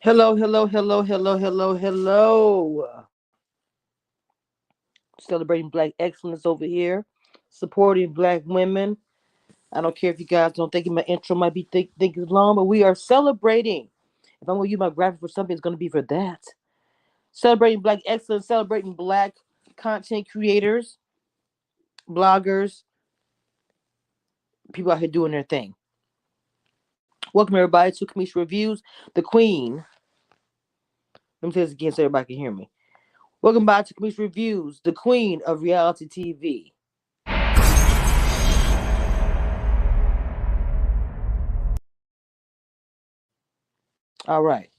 Hello, hello, hello, hello, hello, hello. Celebrating Black excellence over here, supporting Black women. I don't care if you guys don't think my intro might be think it's long, but we are celebrating. If I'm gonna use my graphic for something, it's gonna be for that. Celebrating Black excellence, celebrating Black content creators, bloggers, people out here doing their thing. Welcome everybody to Kamisha Reviews, the Queen. Let me say this again so everybody can hear me. Welcome back to Kamisha Reviews, the Queen of reality TV. All right.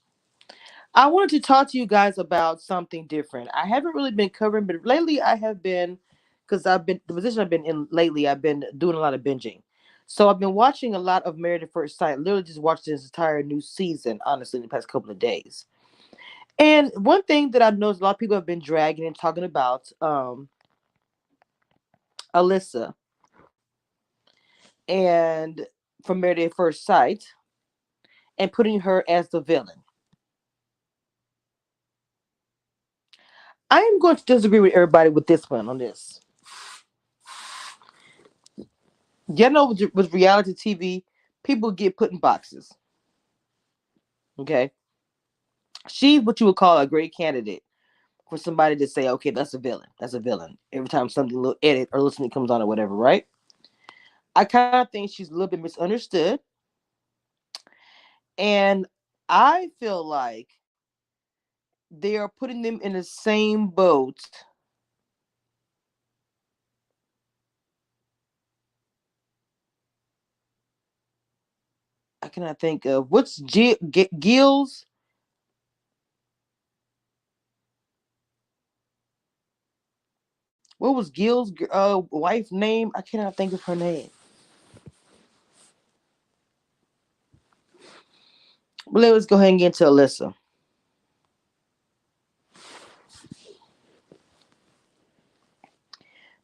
I wanted to talk to you guys about something different. I haven't really been covering, but lately I have been, because I've been, the position I've been in lately, I've been doing a lot of binging. So I've been watching a lot of Married at First Sight, literally just watched this entire new season, honestly, in the past couple of days. And one thing that I've noticed a lot of people have been dragging and talking about Alyssa and from Married at First Sight and putting her as the villain. I am going to disagree with everybody with this one on this. You know, with reality TV, people get put in boxes. Okay, she's what you would call a great candidate for somebody to say, okay, that's a villain. That's a villain. Every time something little edit or listening comes on or whatever, right? I kind of think she's a little bit misunderstood, and I feel like they are putting them in the same boat. I cannot think of what's Gil's. What was Gil's wife name? I cannot think of her name. But let's go ahead and get into Alyssa.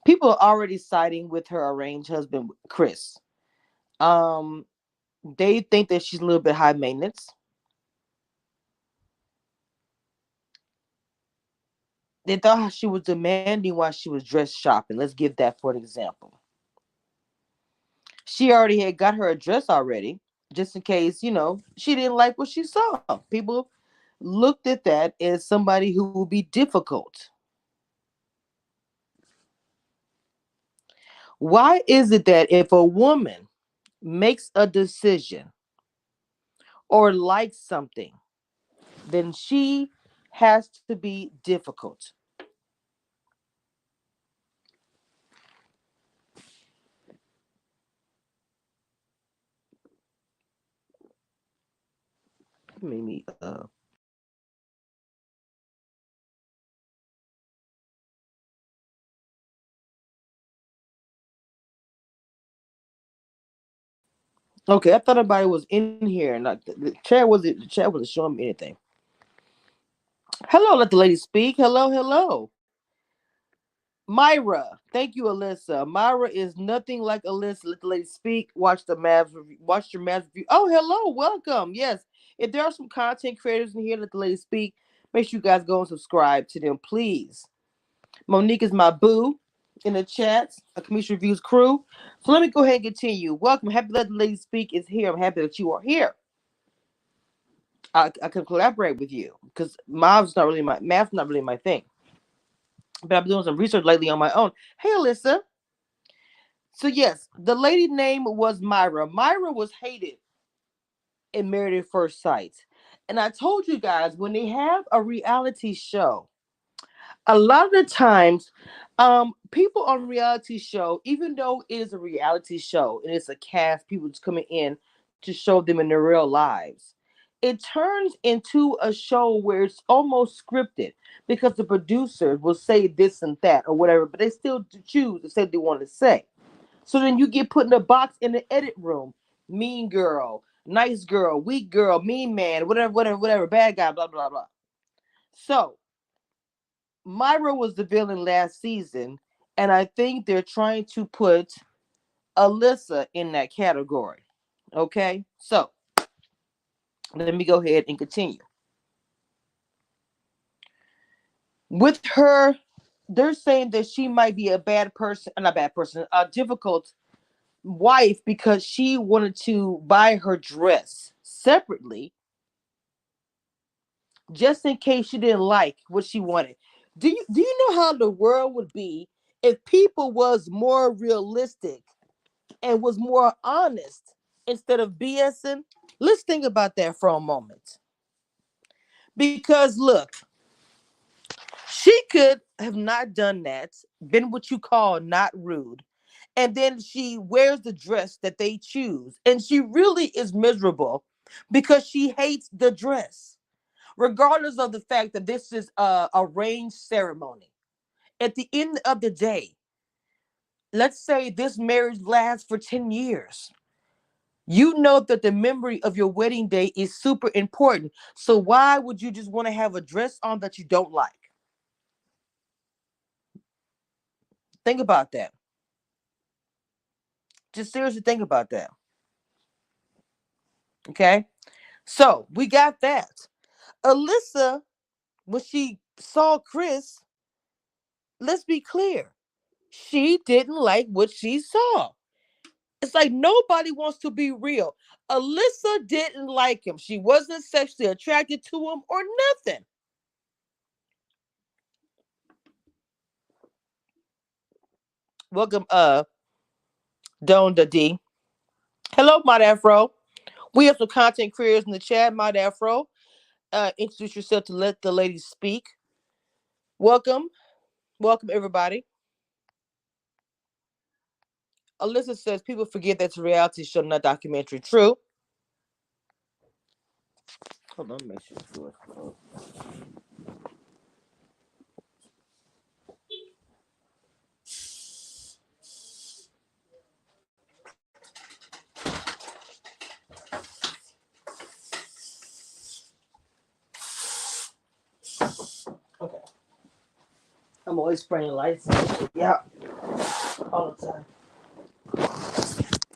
People are already siding with her arranged husband, Chris. Um, they think that she's a little bit high maintenance. They thought she was demanding while she was dress shopping. Let's give that for an example. She already had got her address already, just in case, she didn't like what she saw. People looked at that as somebody who would be difficult. Why is it that if a woman makes a decision or likes something, then she has to be difficult? Made me Okay, I thought everybody was in here and like the chat wasn't showing me anything. Hello, let the lady speak. Hello, hello. Myra. Thank you, Alyssa. Myra is nothing like Alyssa. Let the lady speak. Watch the Mavs review. Watch your Mavs review. Oh, hello. Welcome. Yes. If there are some content creators in here, let the lady speak. Make sure you guys go and subscribe to them, please. Monique is my boo in the chat, a Commission Reviews crew. So let me go ahead and continue. Welcome. Happy Let the Lady Speak is here. I'm happy that you are here. I can collaborate with you because math's not really my thing. But I've been doing some research lately on my own. Hey, Alyssa. So yes, the lady name was Myra. Myra was hated in Married at First Sight. And I told you guys when they have a reality show, a lot of the times, people on reality show, even though it is a reality show and it's a cast, people just coming in to show them in their real lives, it turns into a show where it's almost scripted because the producers will say this and that or whatever, but they still choose to say what they want to say. So then you get put in a box in the edit room. Mean girl, nice girl, weak girl, mean man, whatever, whatever, whatever, bad guy, blah, blah, blah. So Myra was the villain last season, and I think they're trying to put Alyssa in that category. Okay? So let me go ahead and continue. With her, they're saying that she might be a bad person, not a bad person, a difficult wife because she wanted to buy her dress separately just in case she didn't like what she wanted. Do you know how the world would be if people was more realistic and was more honest instead of BSing? Let's think about that for a moment. Because look, she could have not done that, been what you call not rude, and then she wears the dress that they choose, and she really is miserable because she hates the dress, regardless of the fact that this is a arranged ceremony. At the end of the day, let's say this marriage lasts for 10 years. You know that the memory of your wedding day is super important. So why would you just want to have a dress on that you don't like? Think about that. Just seriously think about that. Okay? So we got that. Alyssa, when she saw Chris, let's be clear. She didn't like what she saw. It's like nobody wants to be real. Alyssa didn't like him. She wasn't sexually attracted to him or nothing. Welcome, Don the D. Hello, Mod Afro. We have some content creators in the chat, Mod Afro. Introduce yourself to let the ladies speak. Welcome. Welcome, everybody. Alyssa says people forget that's a reality show, not documentary. True. Hold on, make sure it's good. Okay. I'm always spraying lights. Yeah, all the time.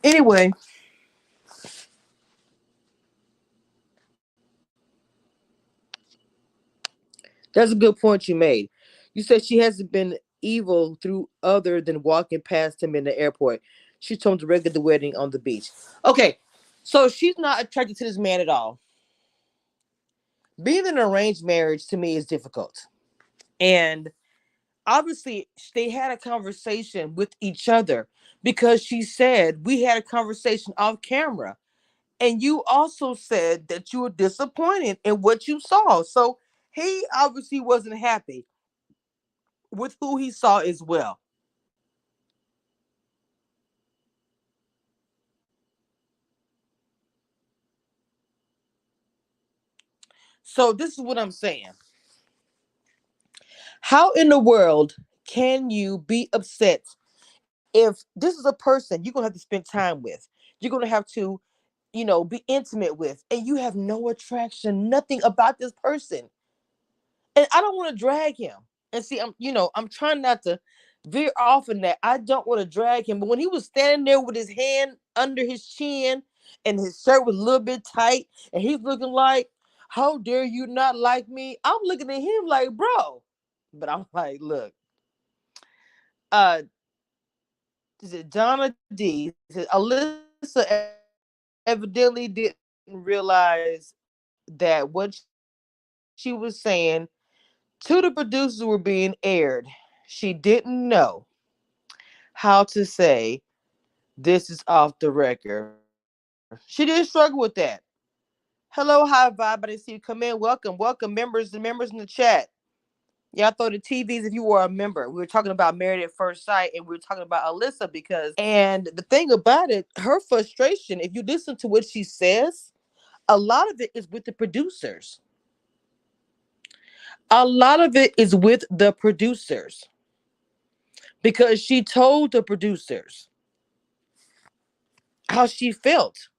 Anyway, that's a good point you made. You said she hasn't been evil through other than walking past him in the airport. She told him to regulate the wedding on the beach. Okay, so she's not attracted to this man at all. Being in an arranged marriage to me is difficult. And obviously, they had a conversation with each other because she said, we had a conversation off camera. And you also said that you were disappointed in what you saw. So he obviously wasn't happy with who he saw as well. So this is what I'm saying. How in the world can you be upset if this is a person you're gonna have to spend time with? You're gonna have to, be intimate with, and you have no attraction, nothing about this person. And I don't want to drag him. And see, I'm trying not to very often that I don't want to drag him. But when he was standing there with his hand under his chin and his shirt was a little bit tight and he's looking like, how dare you not like me? I'm looking at him like, bro. But I'm like, look, uh, is it Donna D? Said, Alyssa evidently didn't realize that what she was saying to the producers were being aired. She didn't know how to say this is off the record. She did struggle with that. Hello, high vibe. I didn't see you come in. Welcome, members and members in the chat. Y'all throw the TVs if you were a member. We were talking about Married at First Sight, and we were talking about Alyssa and the thing about it, her frustration, if you listen to what she says, a lot of it is with the producers. A lot of it is with the producers because she told the producers how she felt.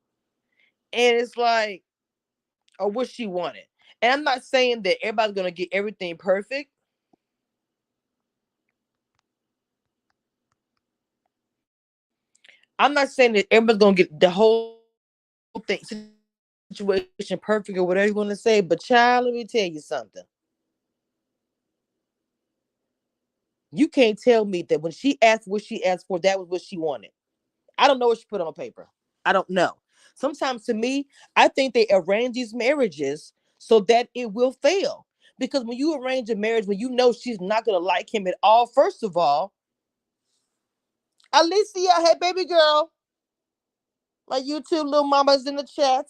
And it's like, or what she wanted. And I'm not saying that everybody's going to get everything perfect. I'm not saying that everybody's going to get the whole thing, situation perfect or whatever you want to say. But, child, let me tell you something. You can't tell me that when she asked what she asked for, that was what she wanted. I don't know what she put on paper. I don't know. Sometimes to me, I think they arrange these marriages so that it will fail. Because when you arrange a marriage when you know she's not going to like him at all, first of all, Alicia, hey, baby girl, my YouTube little mama's in the chat.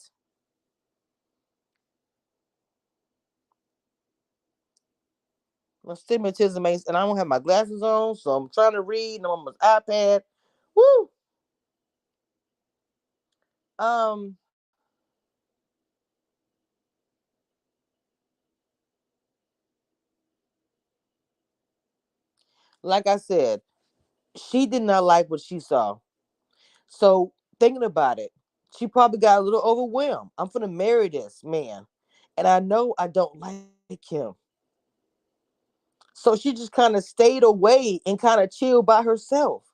My stigmatism ain't, and I don't have my glasses on, so I'm trying to read. I'm on my iPad. Woo! Um, like I said, she did not like what she saw. So thinking about it, she probably got a little overwhelmed. I'm gonna marry this man, and I know I don't like him. So she just kind of stayed away and kind of chilled by herself.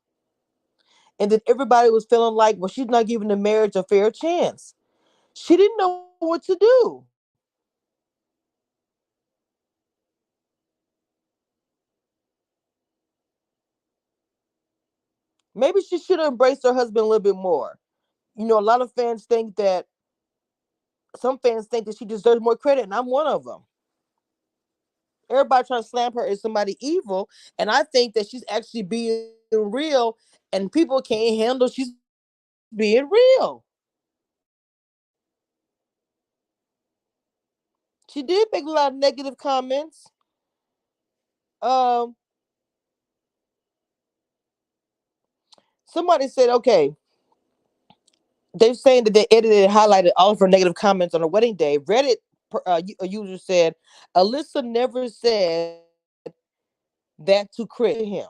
And then everybody was feeling like, well, she's not giving the marriage a fair chance. She didn't know what to do. Maybe she should have embraced her husband a little bit more. You know, a lot of fans think that some fans think that she deserves more credit, and I'm one of them. Everybody trying to slam her as somebody evil, and I think that she's actually being real, and people can't handle she's being real. She did make a lot of negative comments. Um, Somebody said, okay, they're saying that they edited and highlighted all of her negative comments on her wedding day. Reddit a user said, Alyssa never said that to Chris. To him.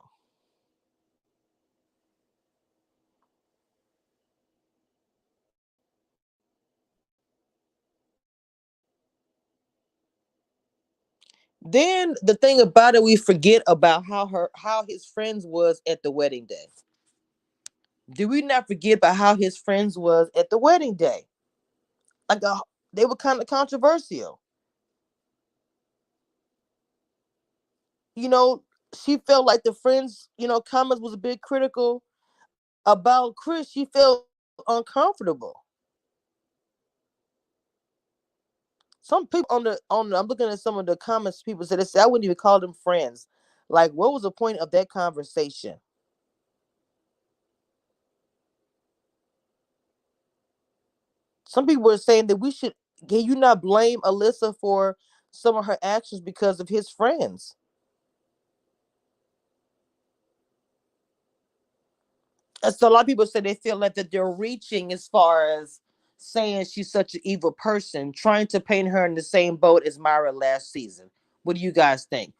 Then the thing about it, we forget about how his friends was at the wedding day. Do we not forget about how his friends was at the wedding day? Like they were kind of controversial. You know, she felt like the friends, comments was a bit critical about Chris. She felt uncomfortable. Some people on I'm looking at some of the comments people said, they said I wouldn't even call them friends. Like, what was the point of that conversation? Some people were saying that we should, can you not blame Alyssa for some of her actions because of his friends? And so a lot of people say they feel like that they're reaching as far as saying she's such an evil person, trying to paint her in the same boat as Myra last season. What do you guys think?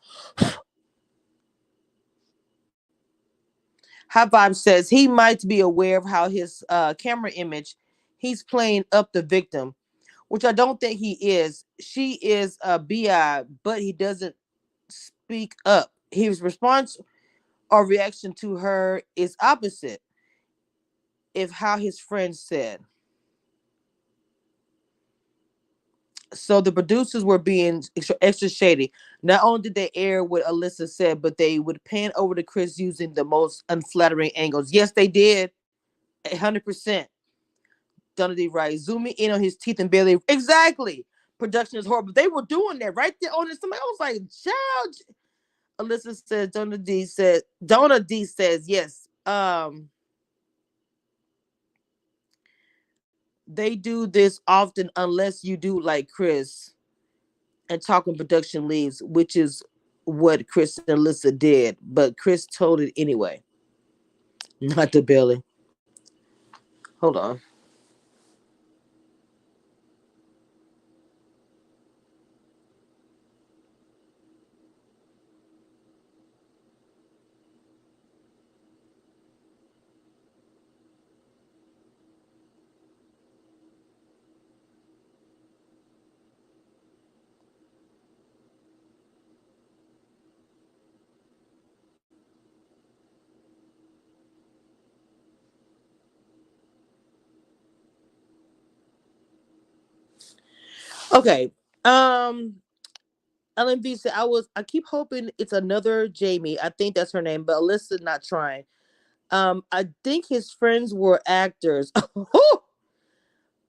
High Vibe says he might be aware of how his camera image, he's playing up the victim, which I don't think he is. She is a BI, but he doesn't speak up. His response Our reaction to her is opposite if how his friend said. So the producers were being extra shady. Not only did they air what Alyssa said, but they would pan over to Chris using the most unflattering angles. Yes, they did. 100%. Donna D. Right. Zooming in on his teeth and belly. Exactly. Production is horrible. They were doing that right there on this. Somebody I was like, child. Alyssa says, Donna D says, yes. They do this often unless you do like Chris and talking production leaves, which is what Chris and Alyssa did. But Chris told it anyway. Not the belly. Hold on. Okay. Um LMV said I keep hoping it's another Jamie. I think that's her name, but Alyssa not trying. I think his friends were actors.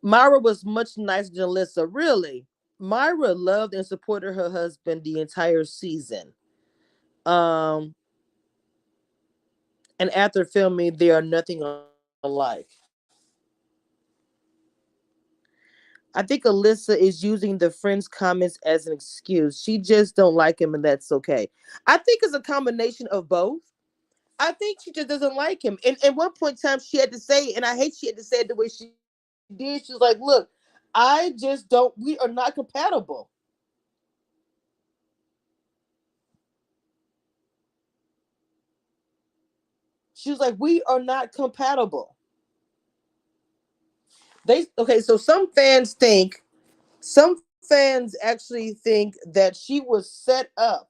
Myra was much nicer than Alyssa, really. Myra loved and supported her husband the entire season. Um, and after filming, they are nothing alike. I think Alyssa is using the friend's comments as an excuse. She just don't like him, and that's okay. I think it's a combination of both. I think she just doesn't like him. And at one point in time, she had to say, and I hate she had to say it the way she did. She was like, "Look, I just don't. We are not compatible." She was like, "We are not compatible." They okay. So some fans actually think that she was set up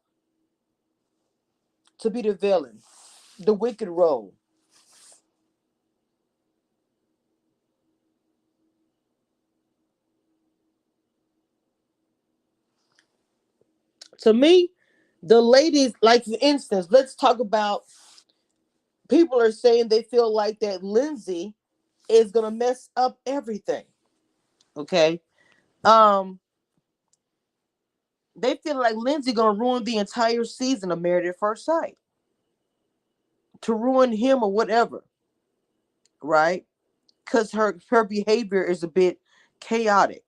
to be the villain, the wicked role. To me, the ladies, like for instance, let's talk about people are saying they feel like that Lindsay is gonna mess up everything. Okay. Um, they feel like Lindsay gonna ruin the entire season of Married at First Sight. To ruin him or whatever, right? Because her behavior is a bit chaotic.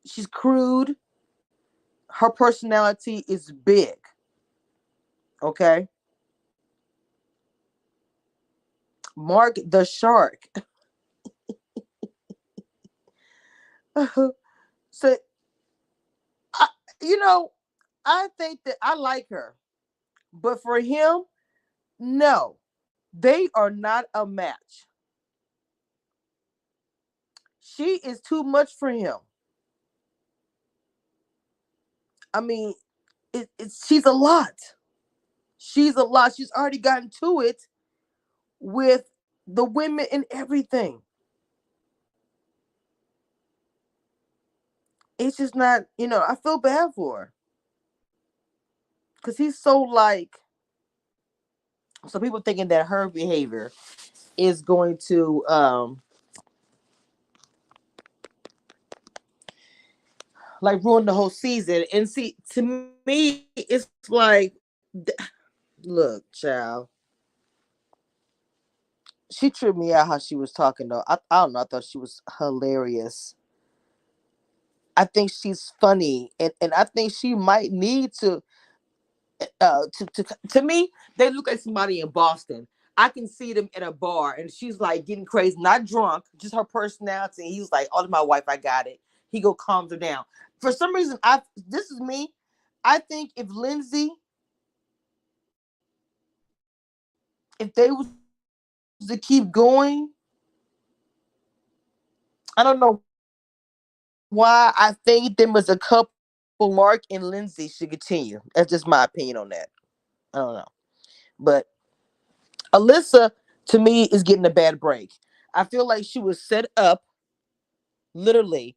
She's crude. Her personality is big. Okay. Mark the Shark. So I, you know, I think that I like her, but for him, no, they are not a match. She is too much for him. I mean, she's a lot. She's a lot. She's already gotten to it with the women and everything. It's just not, I feel bad for her because he's so like. So people thinking that her behavior is going to like ruin the whole season. And see, to me, it's like, look, child, she tripped me out how she was talking though. I don't know. I thought she was hilarious. I think she's funny, and I think she might need to me. They look like somebody in Boston. I can see them at a bar, and she's like getting crazy, not drunk, just her personality. And he's like, "Oh, my wife, I got it." He go calms her down. For some reason, I this is me. I think if Lindsay, if they was to keep going, I don't know why I think them as a couple for Mark and Lindsay should continue. That's just my opinion on that. I don't know. But Alyssa, to me, is getting a bad break. I feel like she was set up, literally,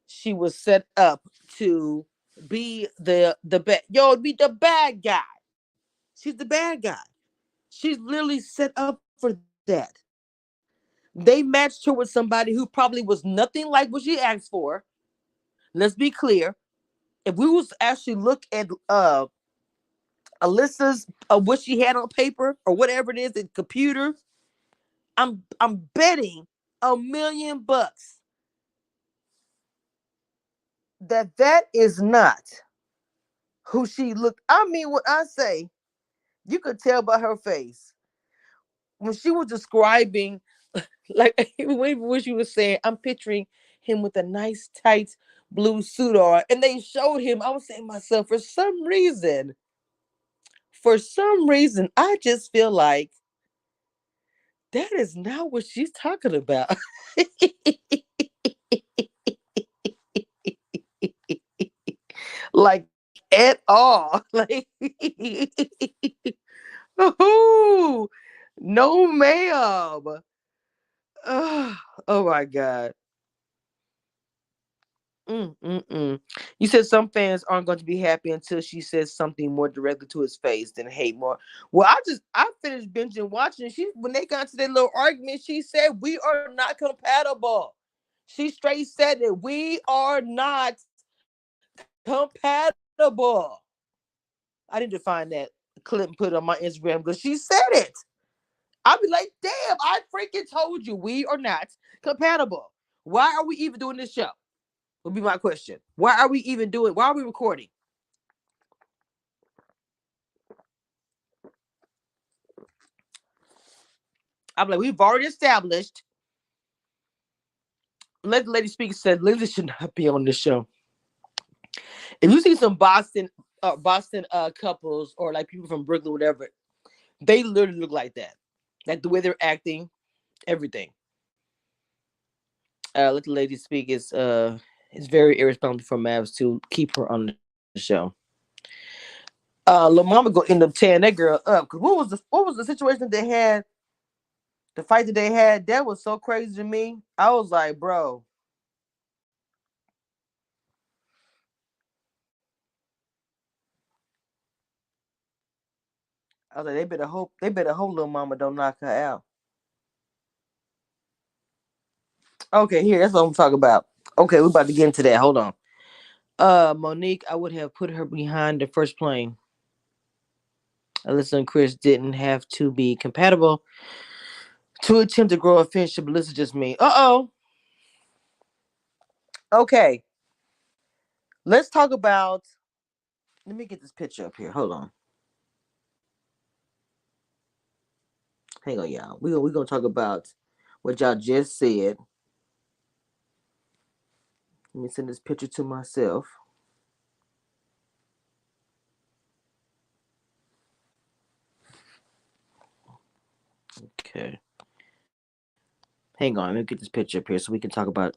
she was set up to be the bad be the bad guy. She's the bad guy. She's literally set up for that. They matched her with somebody who probably was nothing like what she asked for. Let's be clear. If we was actually look at Alyssa's what she had on paper or whatever it is in computer, I'm betting $1,000,000 that that is not who she looked. I mean, when I say you could tell by her face when she was describing, like when she was saying, I'm picturing him with a nice tight blue suit on, and they showed him. I was saying to myself, for some reason, I just feel like that is not what she's talking about. Like at all. Like oh no ma'am. Ugh. Oh my god. Mm-mm-mm. You said some fans aren't going to be happy until she says something more directly to his face than hate more. Well, I finished binging watching. She when they got to their little argument, she said we are not compatible. She straight said that we are not compatible. I need to find that clip and put it on my Instagram because she said it. I'll be like, damn, I freaking told you we are not compatible. Why are we even doing this show? Would be my question. Why are we even doing? Why are we recording? I'm like, we've already established. Let the lady speak said Lindsay should not be on this show. If you see some Boston couples or like people from Brooklyn, whatever, they literally look like that. Like the way they're acting, everything. Let the lady speak. It's very irresponsible for Mavs to keep her on the show. Lil Mama go end up tearing that girl up. Cause what was the situation that they had? The fight that they had that was so crazy to me. I was like, bro, I was like, they better hope Lil Mama don't knock her out. Okay, here, that's what I'm talking about. Okay, we're about to get into that. Hold on. Monique, I would have put her behind the first plane. Alyssa and Chris didn't have to be compatible to attempt to grow a friendship. Alyssa just me. Uh-oh. Okay. Let's talk about. Let me get this picture up here. Hold on. Hang on, y'all. We're gonna talk about what y'all just said. Let me send this picture to myself. Okay. Hang on. Let me get this picture up here so we can talk about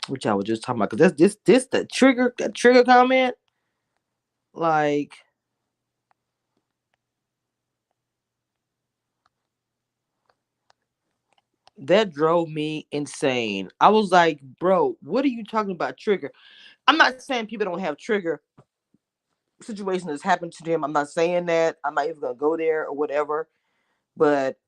what y'all were just talking about. Cause that's this the trigger comment. Like that drove me insane. I was like, bro, what are you talking about? Trigger. I'm not saying people don't have trigger situation that's happened to them. I'm not saying that. I'm not even gonna go there or whatever. But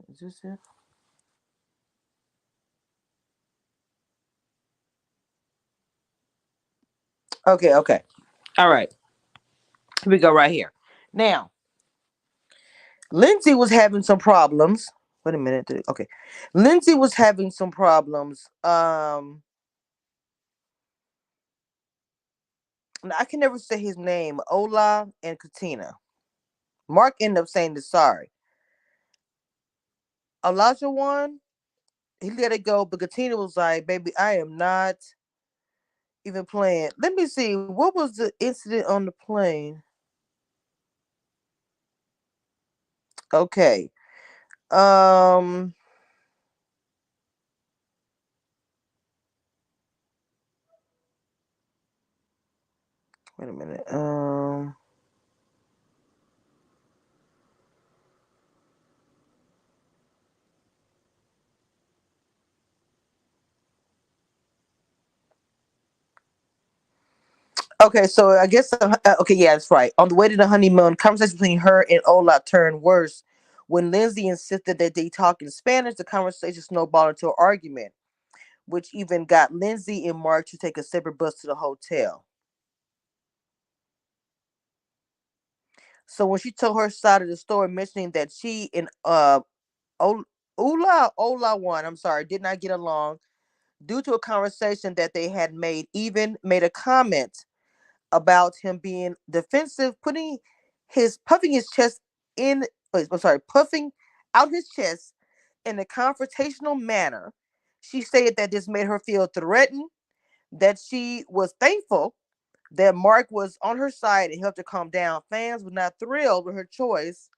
is this it? Okay, okay. All right. Here we go right here. Now, Lindsay was having some problems. Wait a minute. Okay. Lindsay was having some problems. I can never say his name. Ola and Katina. Mark ended up saying this sorry. Elijah won. He let it go, but Katina was like, baby, I am not even playing. Let me see. What was the incident on the plane? Okay. Um. Wait a minute. Okay, so I guess okay, yeah, that's right. On the way to the honeymoon, conversation between her and Ola turned worse when Lindsay insisted that they talk in Spanish. The conversation snowballed into an argument, which even got Lindsay and Mark to take a separate bus to the hotel. So when she told her side of the story, mentioning that she and o- Ola one, I'm sorry, did not get along due to a conversation that they had made, even made a comment about him being defensive, putting his puffing his chest in. I'm sorry, puffing out his chest in a confrontational manner. She stated that this made her feel threatened. That she was thankful that Mark was on her side and helped her calm down. Fans were not thrilled with her choice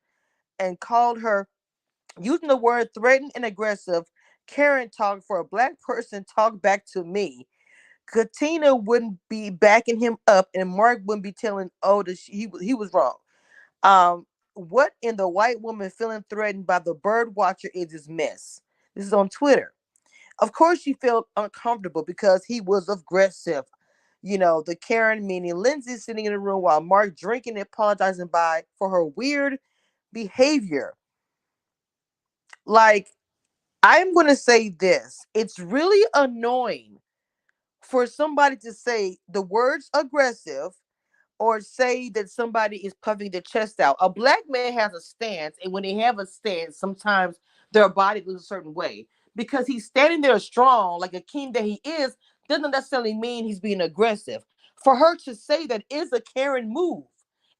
and called her, using the word threatened and aggressive. Karen talk for a black person, talk back to me. Katina wouldn't be backing him up, and Mark wouldn't be telling Otis he was wrong. What in the white woman feeling threatened by the bird watcher is this mess? This is on Twitter. Of course, she felt uncomfortable because he was aggressive. You know, the Karen meaning Lindsay sitting in the room while Mark drinking and apologizing by for her weird behavior. Like, I'm going to say this. It's really annoying for somebody to say the words aggressive or say that somebody is puffing their chest out. A black man has a stance, and when they have a stance, sometimes their body looks a certain way. Because he's standing there strong, like a king that he is, doesn't necessarily mean he's being aggressive. For her to say that is a Karen move.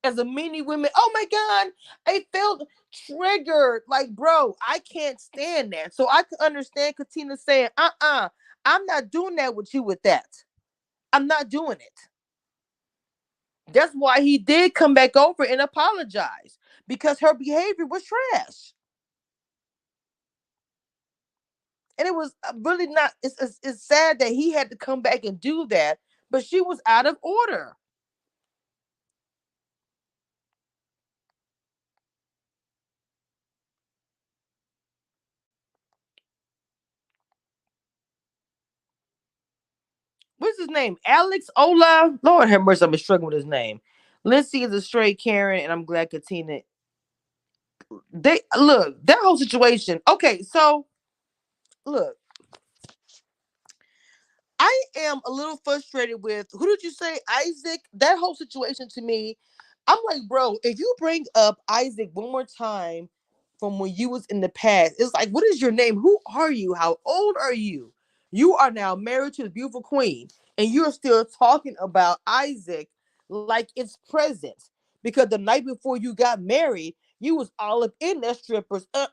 As a many women, oh my God, I felt triggered. Like, bro, I can't stand that. So I can understand Katina saying, I'm not doing that with you with that. I'm not doing it. That's why he did come back over and apologize because her behavior was trash. And it was really not, it's sad that he had to come back and do that, but she was out of order. What's his name? Alex Ola? Lord have mercy, I've been struggling with his name. Lindsay is a straight Karen, and I'm glad Katina. They look that whole situation. Okay, so look, I am a little frustrated with who did you say, Isaac? That whole situation to me, I'm like, bro, if you bring up Isaac one more time from when you was in the past, it's like, what is your name? Who are you? How old are you? You are now married to the beautiful queen, and you're still talking about Isaac like it's present. Because the night before you got married, you was all up in that strippers. I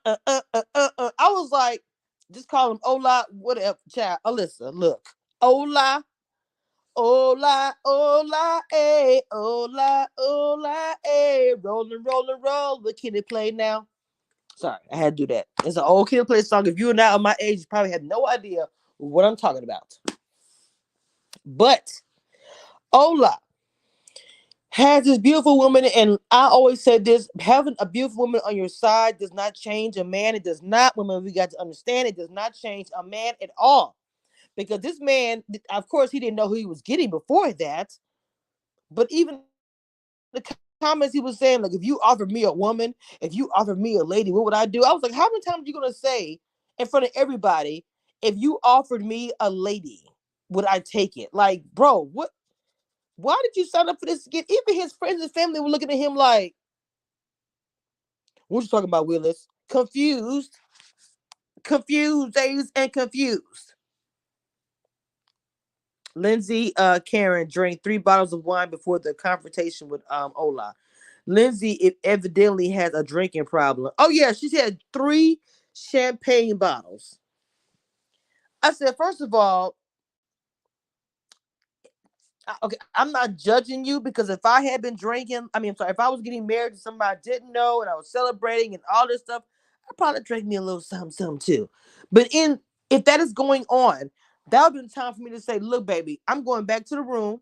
was like, just call him Ola, whatever, child. Alyssa, look. Hola, hola, hola, eh, hola, hola, eh. Rolling, rolling, roll. What can it play now? Sorry, I had to do that. It's an old kid play song. If you're not of my age, you probably have no idea what I'm talking about. But Ola has this beautiful woman, and I always said this: having a beautiful woman on your side does not change a man. It does not, women. We got to understand it does not change a man at all. Because this man, of course, he didn't know who he was getting before that. But even the comments he was saying, like, if you offered me a woman, if you offered me a lady, what would I do? I was like, how many times are you gonna say in front of everybody, if you offered me a lady, would I take it? Like, bro, what? Why did you sign up for this again? Even his friends and family were looking at him like, what you talking about, Willis? Confused, confused, dazed, and confused. Lindsay Karen drank 3 bottles of wine before the confrontation with Ola. Lindsay it evidently has a drinking problem. Oh yeah, she's had 3 champagne bottles. I said, first of all, Okay, I'm not judging you because if I had been drinking, I mean, I'm sorry, if I was getting married to somebody I didn't know and I was celebrating and all this stuff, I probably drink me a little something, something too. But in if that is going on, that would be the time for me to say, look, baby, I'm going back to the room.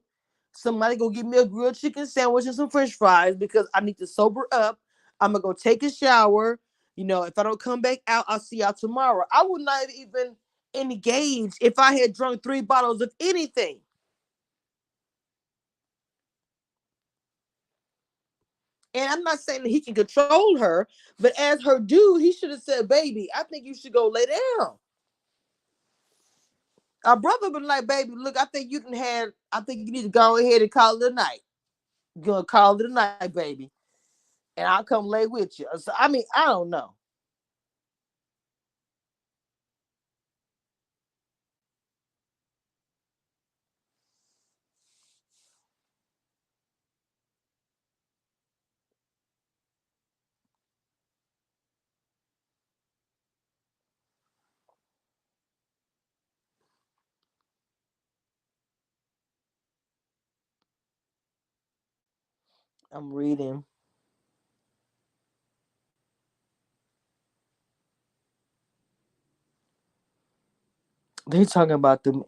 Somebody go give me a grilled chicken sandwich and some French fries because I need to sober up. I'm gonna go take a shower. If I don't come back out, I'll see y'all tomorrow. I would not even engage if I had drunk 3 bottles of anything. And I'm not saying that he can control her, but as her dude, he should have said, baby, I think you should go lay down. Our brother been like, baby, look, I think you need to go ahead and call it a night. You're gonna call it a night, baby. And I'll come lay with you. So I mean, I don't know. I'm reading. They talking about the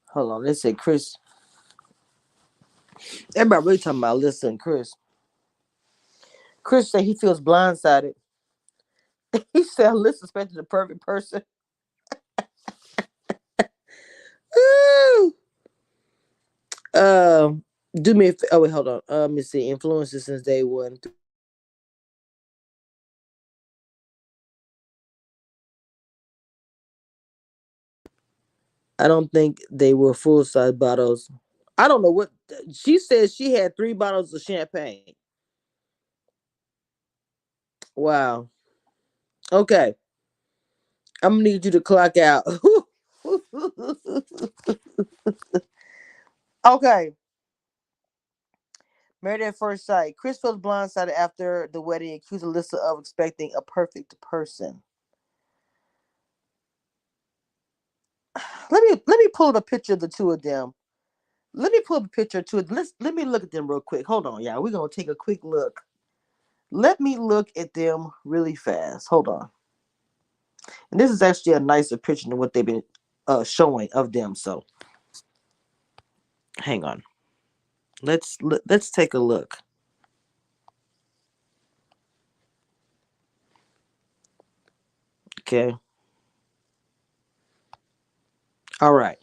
hold on, they said Chris. Everybody really talking about Alyssa and Chris. Chris said he feels blindsided. He said Alyssa expected the perfect person. Ooh. Um, do me. Oh wait, hold on. Let me see. Influences since day one. I don't think they were full size bottles. I don't know what she said. She had 3 bottles of champagne. Wow. Okay, I'm gonna need you to clock out. Okay. Married at first sight. Chris feels blindsided after the wedding, accused Alyssa of expecting a perfect person. Let me pull up a picture of the two of them. Let me pull up a picture of two. Let me look at them real quick. Hold on, y'all. We're gonna take a quick look. Let me look at them really fast. Hold on. And this is actually a nicer picture than what they've been showing of them. So hang on. Let's take a look. Okay. All right.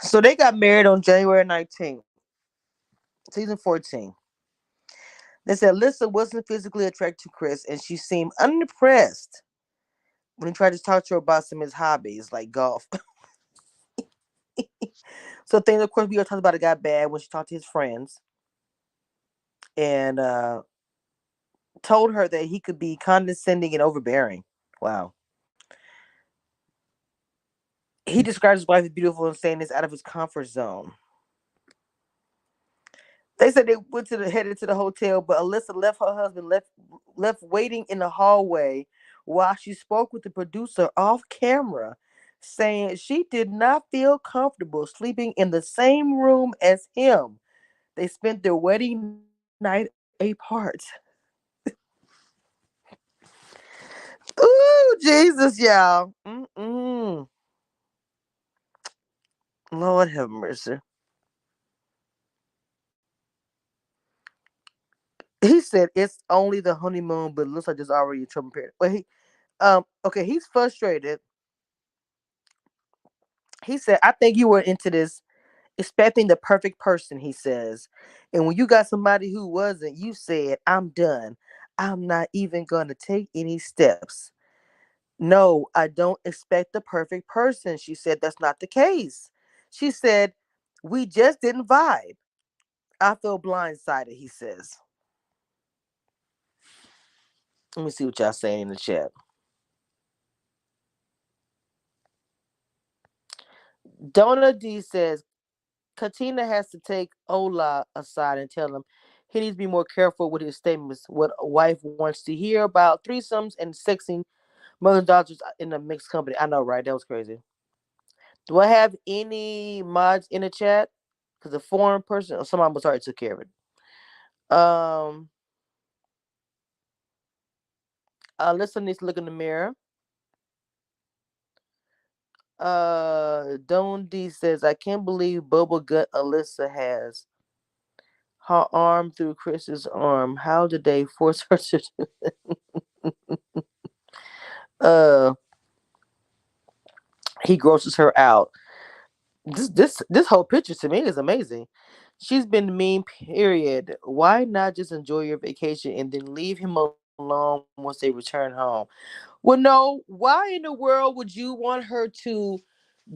So they got married on January 19th, season 14. They said Lissa wasn't physically attracted to Chris, and she seemed unimpressed when he tried to talk to her about some of his hobbies like golf. So things, of course, we all talked about it got bad when she talked to his friends and told her that he could be condescending and overbearing. Wow. He describes his wife as beautiful and saying it's out of his comfort zone. They said they went to the headed to the hotel, but Alyssa left her husband left waiting in the hallway while she spoke with the producer off camera, saying she did not feel comfortable sleeping in the same room as him. They spent their wedding night apart. Ooh, Jesus, y'all. Mm-mm. Lord have mercy. He said it's only the honeymoon, but it looks like there's already a trouble period. But okay, he's frustrated. He said, I think you were into this expecting the perfect person, he says. And when you got somebody who wasn't, you said, I'm done. I'm not even going to take any steps. No, I don't expect the perfect person. She said, that's not the case. She said, we just didn't vibe. I feel blindsided, he says. Let me see what y'all saying in the chat. Donna D says, Katina has to take Ola aside and tell him he needs to be more careful with his statements. What a wife wants to hear about threesomes and sexing mother and daughters in a mixed company. I know, right? That was crazy. Do I have any mods in the chat? Because a foreign person or someone was already took care of it. Alyssa needs to look in the mirror. Don D says, I can't believe bubble gut Alyssa has her arm through Chris's arm. How did they force her to do uh he grosses her out. This whole picture to me is amazing. She's been mean, period. Why not just enjoy your vacation and then leave him alone once they return home? Well, no. Why in the world would you want her to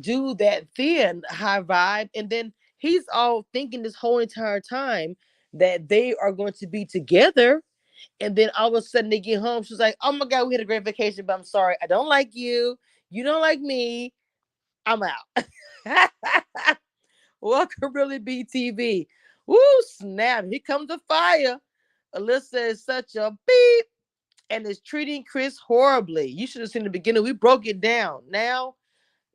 do that thin high vibe, and then he's all thinking this whole entire time that they are going to be together, and then all of a sudden they get home, she's like, oh my god, we had a great vacation, but I'm sorry, I don't like you, you don't like me, I'm out. Welcome, really, BTV. Woo, snap, here comes the fire. Alyssa is such a beep and is treating Chris horribly. You should have seen the beginning. We broke it down. Now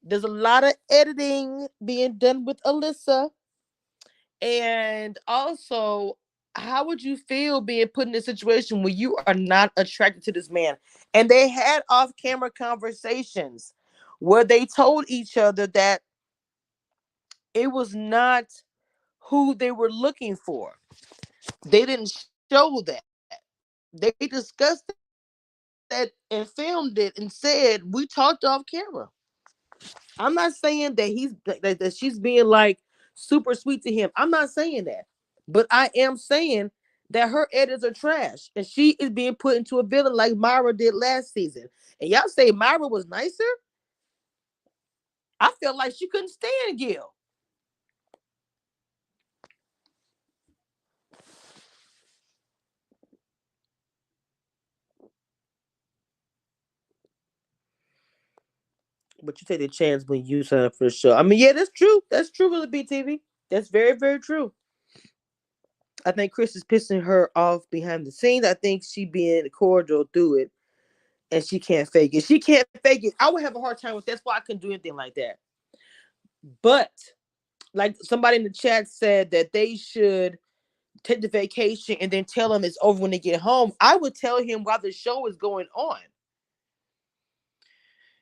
there's a lot of editing being done with Alyssa. And also, how would you feel being put in a situation where you are not attracted to this man? And they had off camera conversations where they told each other that it was not who they were looking for. They didn't show that. They discussed that and filmed it and said, we talked off camera. I'm not saying that that she's being like super sweet to him. I'm not saying that. But I am saying that her edits are trash and she is being put into a villain like Myra did last season. And y'all say Myra was nicer? I felt like she couldn't stand Gil. But you take the chance when you sign up for the show. I mean, yeah, that's true. That's true with the BTV. That's very, very true. I think Chris is pissing her off behind the scenes. I think she being cordial through it, and she can't fake it. She can't fake it. I would have a hard time with that's why I couldn't do anything like that. But like somebody in the chat said that they should take the vacation and then tell him it's over when they get home. I would tell him while the show is going on.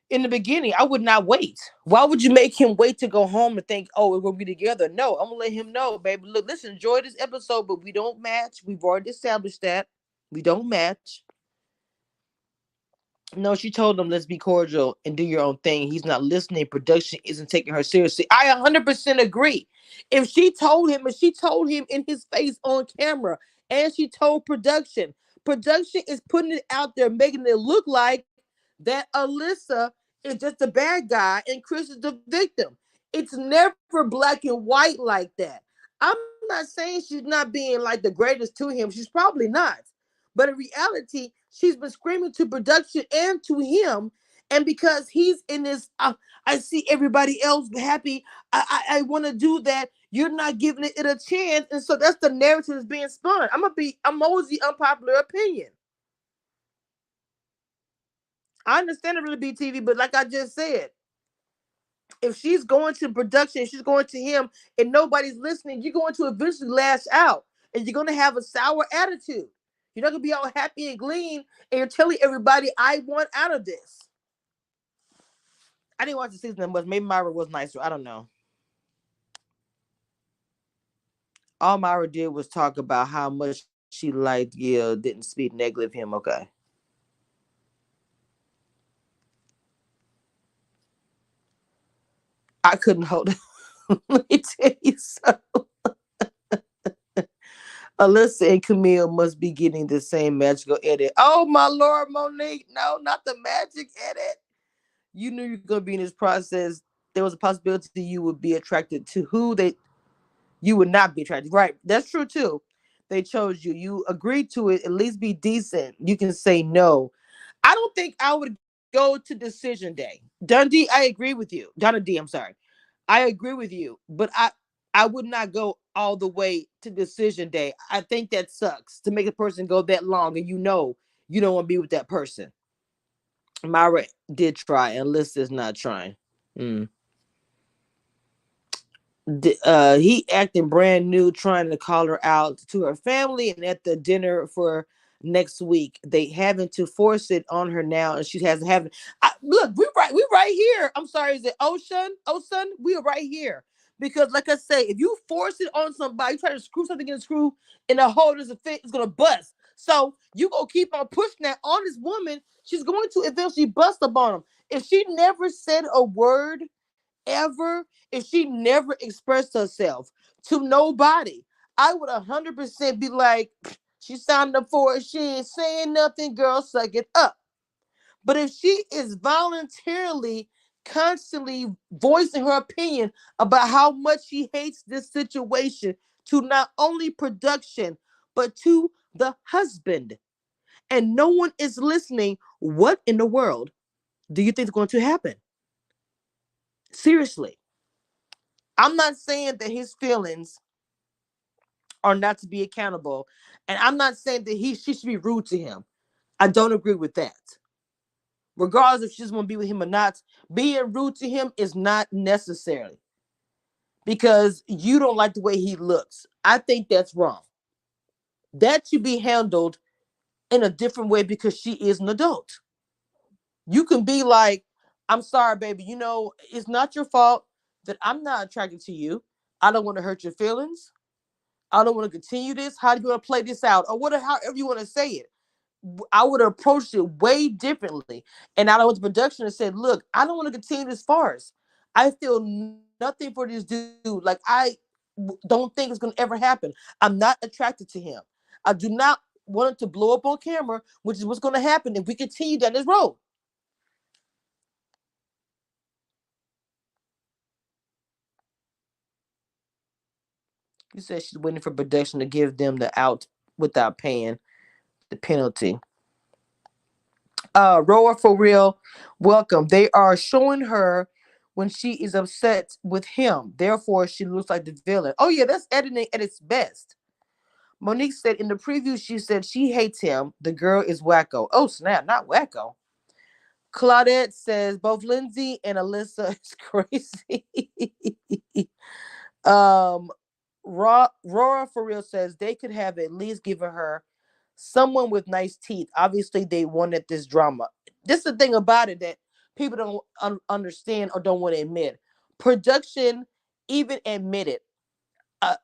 In the beginning, I would not wait. Why would you make him wait to go home and think, oh, we're gonna be together? No, I'm gonna let him know, baby. Look, let's enjoy this episode, but we don't match. We've already established that. We don't match. No, she told him, let's be cordial and do your own thing. He's not listening. Production isn't taking her seriously. I 100% agree. If she told him in his face on camera, and she told production is putting it out there, making it look like that Alyssa is just the bad guy and Chris is the victim. It's never black and white like that. I'm not saying she's not being like the greatest to him. She's probably not. But in reality, she's been screaming to production and to him. And because he's in this, I see everybody else happy. I want to do that. You're not giving it a chance. And so that's the narrative that's being spun. I'm always the unpopular opinion. I understand it really be TV, but like I just said, if she's going to production, she's going to him, and nobody's listening, you're going to eventually lash out, and you're going to have a sour attitude. You're not going to be all happy and glean, and you're telling everybody, I want out of this. I didn't watch the season that much. Maybe Myra was nicer. I don't know. All Myra did was talk about how much she liked Gil, didn't speak negative of him. Okay. I couldn't hold it. Let me tell you something. Alyssa and Camille must be getting the same magical edit. Oh my Lord, Monique. No, not the magic edit. You knew you were gonna be in this process. There was a possibility you would be attracted to who they you would not be attracted. Right. That's true too. They chose you. You agreed to it. At least be decent. You can say no. I don't think I would go to decision day. Dundee, I agree with you. Donna D, I'm sorry. I agree with you. But I would not go all the way to decision day. I think that sucks to make a person go that long and you don't want to be with that person. Myra did try, and Liz is not trying. Mm. He acting brand new, trying to call her out to her family, and at the dinner for next week, they having to force it on her now, and she hasn't having. Look, we right here. I'm sorry, is it Ocean? We are right here because, like I say, if you force it on somebody, you try to screw something in a screw, and the hole doesn't fit, it's gonna bust. So you gonna keep on pushing that on this woman. She's going to eventually bust up on him. If she never said a word ever, if she never expressed herself to nobody, I would 100% be like, she signed up for it. She ain't saying nothing, girl, suck it up. But if she is voluntarily, constantly voicing her opinion about how much she hates this situation to not only production, but to the husband, and no one is listening, what in the world do you think is going to happen? Seriously. I'm not saying that his feelings are not to be accountable, and I'm not saying that she should be rude to him. I don't agree with that. Regardless if she's going to be with him or not, being rude to him is not necessary because you don't like the way he looks. I think that's wrong. That should be handled in a different way because she is an adult. You can be like, I'm sorry, baby. It's not your fault that I'm not attracted to you. I don't want to hurt your feelings. I don't want to continue this. How do you want to play this out? Or whatever, however you want to say it. I would have approached it way differently. And I went to production and said, look, I don't want to continue this farce. I feel nothing for this dude. Like, don't think it's going to ever happen. I'm not attracted to him. I do not want it to blow up on camera, which is what's going to happen if we continue down this road. You said she's waiting for production to give them the out without paying the penalty. Roar for real, welcome. They are showing her when she is upset with him. Therefore, she looks like the villain. Oh yeah, that's editing at its best. Monique said in the preview, she said she hates him. The girl is wacko. Oh snap, not wacko. Claudette says both Lindsay and Alyssa is crazy. um, Rora for real says they could have at least given her someone with nice teeth. Obviously, they wanted this drama. This is the thing about it that people don't understand or don't want to admit. Production even admitted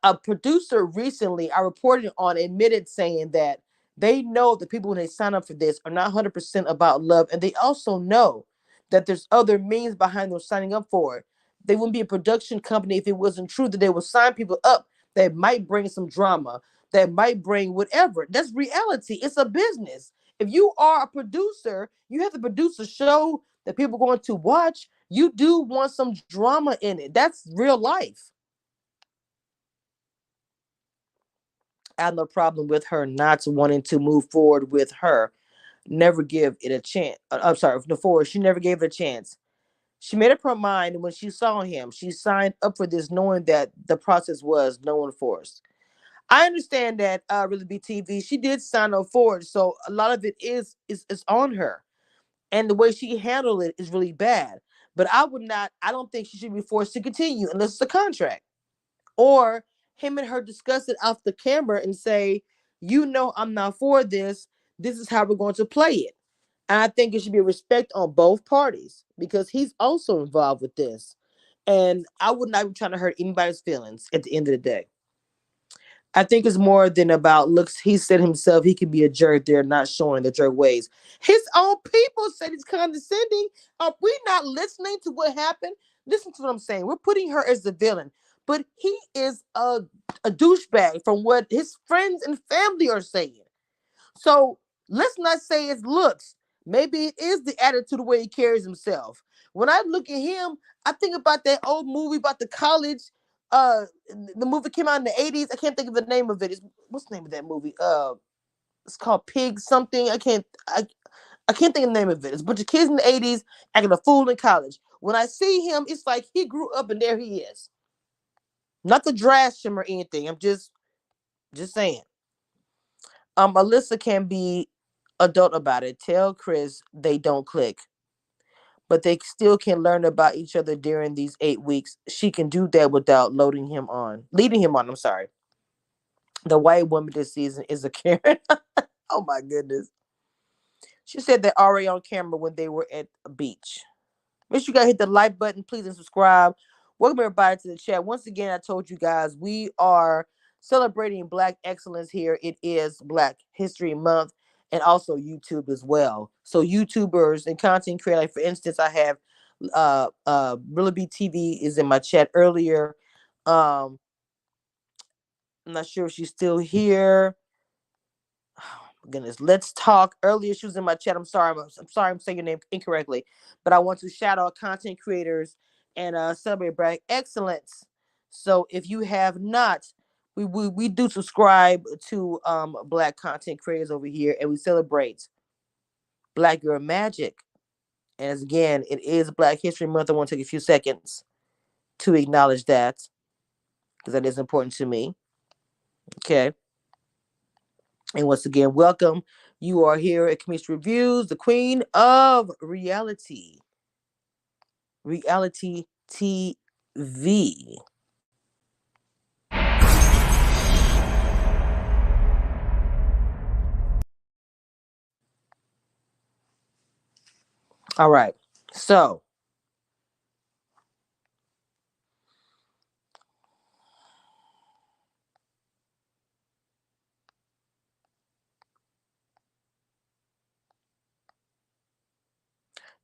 a producer recently I reported on admitted saying that they know the people when they sign up for this are not 100% about love, and they also know that there's other means behind them signing up for it. They wouldn't be a production company if it wasn't true that they would sign people up that might bring some drama, that might bring whatever. That's reality. It's a business. If you are a producer, you have to produce a show that people are going to watch. You do want some drama in it. That's real life. I have no problem with her not wanting to move forward with her. Never give it a chance. I'm sorry, before she never gave it a chance. She made up her mind when she saw him. She signed up for this knowing that the process was no one forced. I understand that really BTV. She did sign up for it, so a lot of it is on her, and the way she handled it is really bad. But I would not. I don't think she should be forced to continue unless it's a contract, or him and her discuss it off the camera and say, I'm not for this. This is how we're going to play it. And I think it should be respect on both parties because he's also involved with this. And I would not be trying to hurt anybody's feelings at the end of the day. I think it's more than about looks. He said himself he could be a jerk. They're not showing the jerk ways. His own people said he's condescending. Are we not listening to what happened? Listen to what I'm saying. We're putting her as the villain, but he is a douchebag from what his friends and family are saying. So let's not say it's looks. Maybe it is the attitude, the way he carries himself. When I look at him, I think about that old movie about the college. The movie came out in the 80s. I can't think of the name of it. What's the name of that movie? It's called Pig something. I can't think of the name of it. It's a bunch of kids in the 80s acting a fool in college. When I see him, it's like he grew up and there he is. Not to trash him or anything. I'm just saying. Alyssa can be adult about it. Tell Chris they don't click, but they still can learn about each other during these 8 weeks. She can do that without leading him on. I'm sorry. The white woman this season is a Karen. Oh my goodness. She said that already on camera when they were at a beach. Make sure you guys hit the like button, please, and subscribe. Welcome everybody to the chat. Once again, I told you guys we are celebrating Black excellence here. It is Black History Month and also YouTube as well. So YouTubers and content creators, like for instance, I have Rilla B TV is in my chat earlier. Um, I'm not sure if she's still here. Goodness, let's talk. Earlier, she was in my chat. I'm sorry, I'm saying your name incorrectly, but I want to shout out content creators and celebrate Black excellence. So if you have not, we do subscribe to Black content creators over here, and we celebrate Black Girl Magic. And as again, it is Black History Month. I want to take a few seconds to acknowledge that because that is important to me. Okay. And once again, welcome. You are here at Community Reviews, the queen of reality, reality TV. All right. So,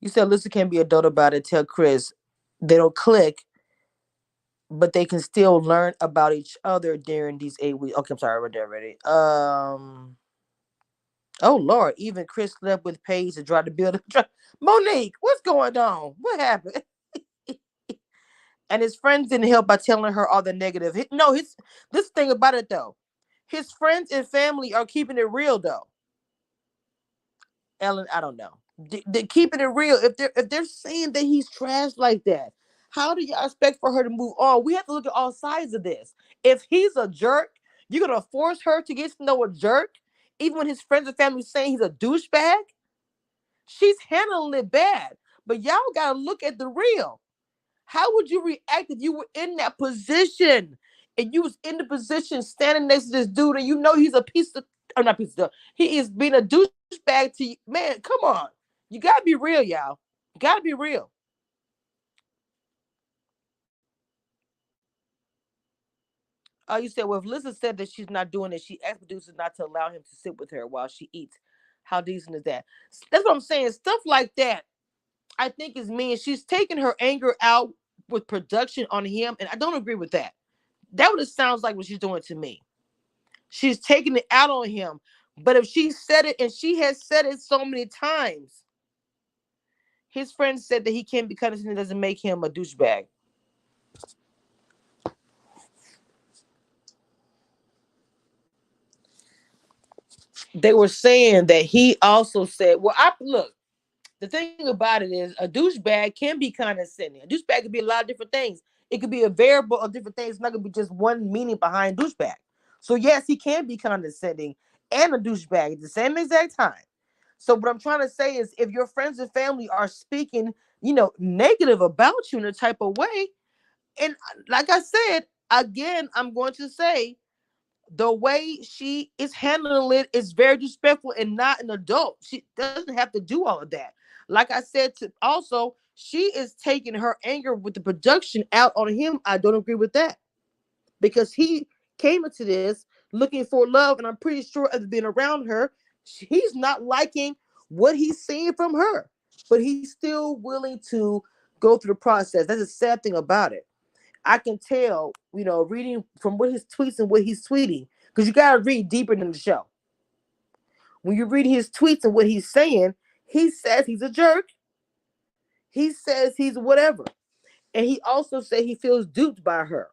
you said Alyssa can be adult about it. Tell Chris they don't click, but they can still learn about each other during these 8 weeks. Okay, I'm sorry, I read that already. Oh Lord, even Chris slept with Paige to try to build a Monique, what's going on? What happened? And his friends didn't help by telling her all the negative. No, his this thing about it though. His friends and family are keeping it real though. Ellen, I don't know. They're keeping it real. If they're saying that he's trash like that, how do y'all expect for her to move on? We have to look at all sides of this. If he's a jerk, you're gonna force her to get to know a jerk, even when his friends and family saying he's a douchebag. She's handling it bad. But y'all gotta look at the real. How would you react if you were in that position and you was in the position standing next to this dude and you know he's a piece of, or not piece of, he is being a douchebag to you? Man, come on. You gotta be real, y'all. You gotta be real. You said, well, if Lisa said that she's not doing it, she asked producers not to allow him to sit with her while she eats. How decent is that? That's what I'm saying. Stuff like that, I think, is mean. She's taking her anger out with production on him, and I don't agree with that. That what it sounds like what she's doing to me. She's taking it out on him. But if she said it, and she has said it so many times, his friend said that he can't be condescending doesn't make him a douchebag. They were saying that he also said, well, I look, the thing about it is a douchebag can be condescending. A douchebag could be a lot of different things. It could be a variable of different things. It's not gonna be just one meaning behind douchebag. So yes, he can be condescending and a douchebag at the same exact time. So what I'm trying to say is if your friends and family are speaking, negative about you in a type of way, and like I said, again, I'm going to say the way she is handling it is very disrespectful and not an adult. She doesn't have to do all of that. Like I said, to also, she is taking her anger with the production out on him. I don't agree with that because he came into this looking for love, and I'm pretty sure as being around her, he's not liking what he's seeing from her, but he's still willing to go through the process. That's a sad thing about it. I can tell, reading from what his tweets and what he's tweeting, because you got to read deeper than the show. When you read his tweets and what he's saying, he says he's a jerk. He says he's whatever. And he also said he feels duped by her.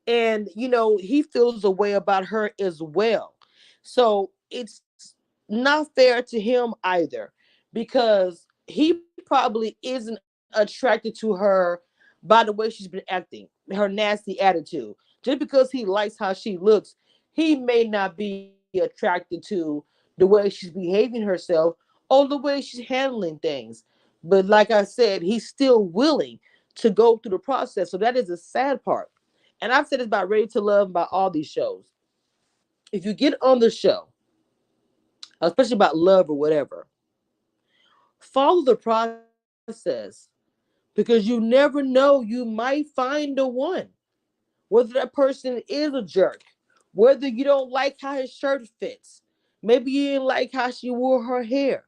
And, he feels a way about her as well. So it's not fair to him either because he probably isn't attracted to her by the way she's been acting. her nasty attitude. Just because he likes how she looks, he may not be attracted to the way she's behaving herself or the way she's handling things. But like I said, he's still willing to go through the process. So that is the sad part. And I've said this about Ready to Love, about all these shows. If you get on the show, especially about love or whatever, follow the process because you never know. You might find the one. Whether that person is a jerk, whether you don't like how his shirt fits, maybe you didn't like how she wore her hair,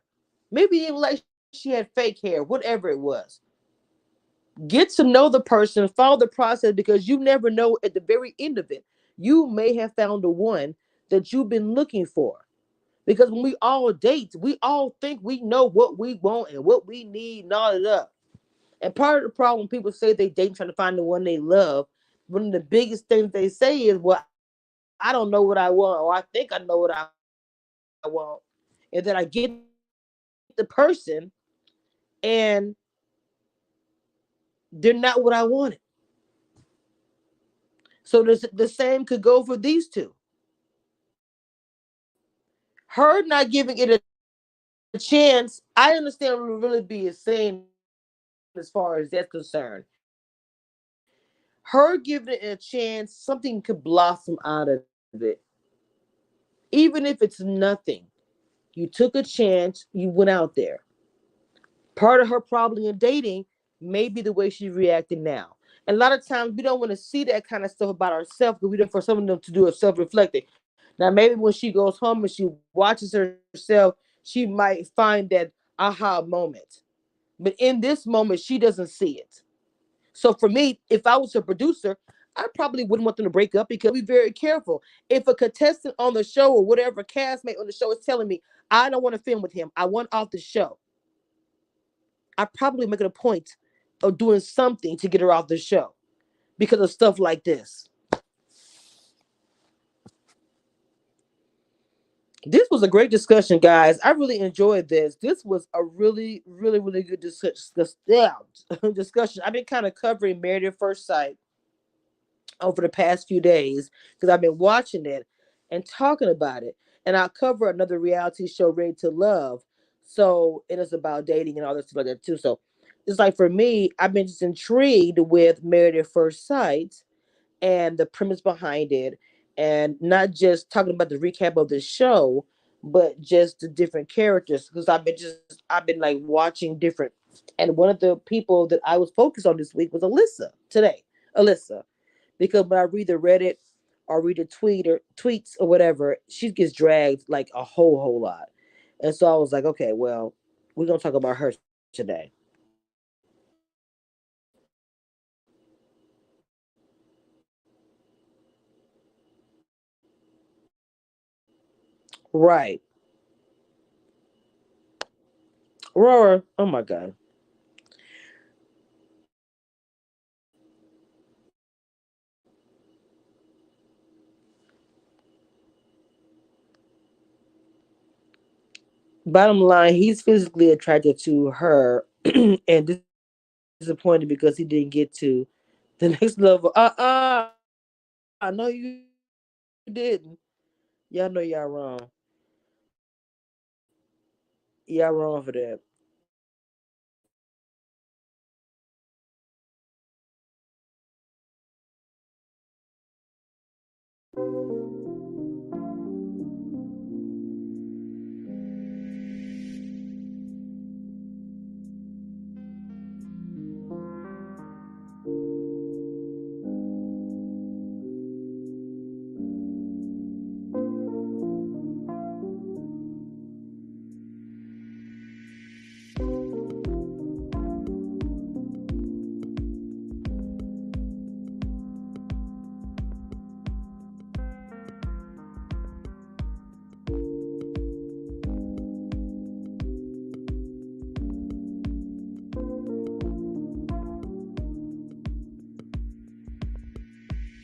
maybe you didn't like she had fake hair, whatever it was. Get to know the person, follow the process because you never know at the very end of it. You may have found the one that you've been looking for. Because when we all date, we all think we know what we want and what we need and all of that. And part of the problem, people say they date trying to find the one they love. One of the biggest things they say is, "Well, I don't know what I want, or I think I know what I want," and then I get the person, and they're not what I wanted. So the same could go for these two. Her not giving it a chance, I understand what would really be saying as far as that's concerned. Her giving it a chance, something could blossom out of it. Even if it's nothing, you took a chance, you went out there. Part of her problem in dating may be the way she's reacting now. And a lot of times we don't want to see that kind of stuff about ourselves because we don't for some of them to do a self-reflecting. Now maybe when she goes home and she watches herself, she might find that aha moment. But in this moment, she doesn't see it. So for me, if I was a producer, I probably wouldn't want them to break up because I'd be very careful. If a contestant on the show or whatever castmate on the show is telling me, I don't want to film with him, I want off the show, I probably make it a point of doing something to get her off the show because of stuff like this. This was a great discussion, guys. I really enjoyed this. This was a really, really, really good discussion. I've been kind of covering Married at First Sight over the past few days because I've been watching it and talking about it. And I'll cover another reality show, Ready to Love. So it is about dating and all this stuff like that too. So it's like for me, I've been just intrigued with Married at First Sight and the premise behind it, and not just talking about the recap of the show, but just the different characters. Because I've been like watching different, and one of the people that I was focused on this week was Alyssa today. Alyssa, because when I read the Reddit or read the tweets or whatever, she gets dragged like a whole lot, and so I was like, okay, well, we're gonna talk about her today. Right, Aurora. Oh my god. Bottom line, he's physically attracted to her and disappointed because he didn't get to the next level. No, you didn't. Y'all know y'all wrong. Y'all wrong for that.